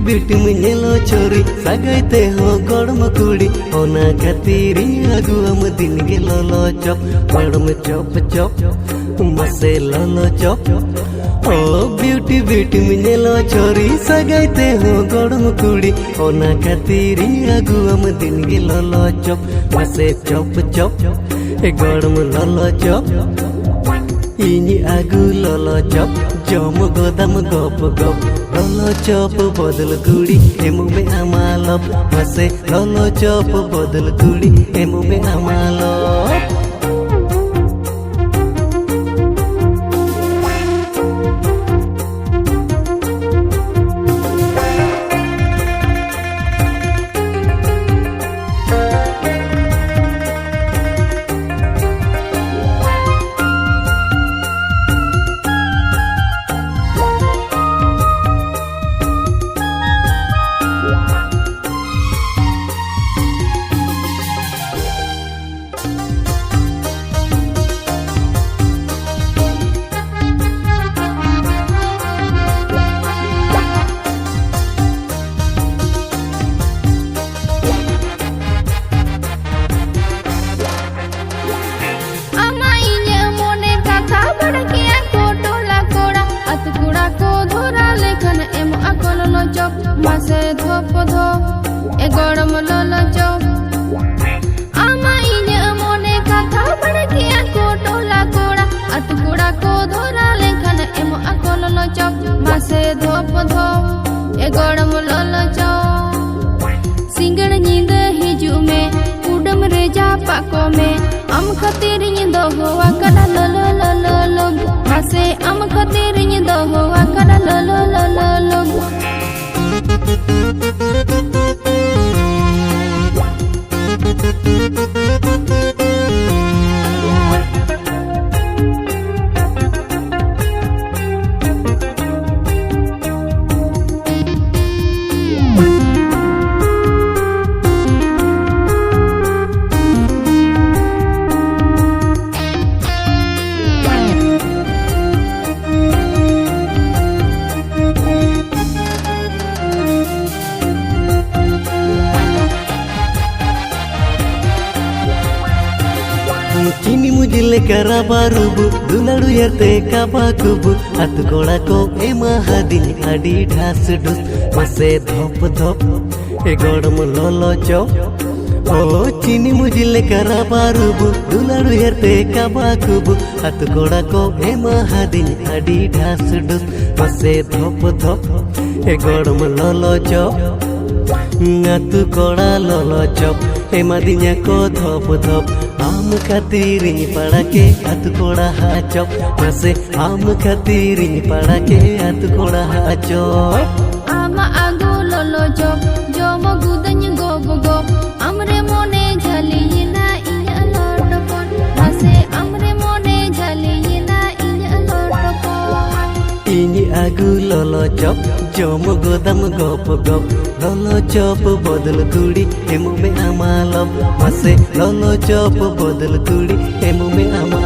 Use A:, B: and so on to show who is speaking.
A: bit मिलो छोरी सगाइते हो गड़म कुड़ी ओना खातिर अगुआम दिन गे लो चप गड़म चप चप मसे लो चप ओ ब्यूटी बिट मिलो छोरी सगाइते हो गड़म कुड़ी ओना खातिर अगुआम दिन गे लो चप मसे चप चप गड़म लो चप इनी आगु लो चप जम गोदाम गप गप लो चप बदल कुड़ी एमु में आमालप मसे लो चप बदल कुड़ी एमु में आमालप
B: मासे धोप धो ए गरम ललो चप आमा इने मोने कथा बड़किया को टोला कोड़ा अतकुड़ा को धोरा लेखन एमो आको ललो चप मासे धोप धो ए गरम ललो चप सिंगड़ नींद हिजू में कुडम रे जापा को में आम खातिर नींद होवा कड़ा ललो ललो लोग मासे आम खातिर नींद होवा कड़ा ललो ललो लोग
A: चीनी मुजिले कराबारुबु दुलाडु यर्ते काबाकुबु अतकोड़ा को एमा हादिनी आडी ढास डुस मसे धोप धोप ए गड़म लोलो चप ओ चीनी मुजिले कराबारुबु दुलाडु यर्ते काबाकुबु अतकोड़ा को एमा हादिनी आडी ढास डुस मसे धोप धोप ए गड़म लोलो चप अतकोड़ा लोलो चप एमा दिन्या को धोप धोप आम खातिर पड़ा के अतकोड़ा चप मसे आम खातिर पड़ा के अतकोड़ा चप
B: आमा आगो लोलो चप जम गुदन गोब गोब हमरे मोने झली ना इया लोटपन मसे हमरे मोने झली ना इया लोटपन
A: इनी आगु लोलो चप जम गोदाम गप गप लोलो चप बदल कुड़ी एमु में आमालप मसे लोलो चप बदल कुड़ी एम में आमा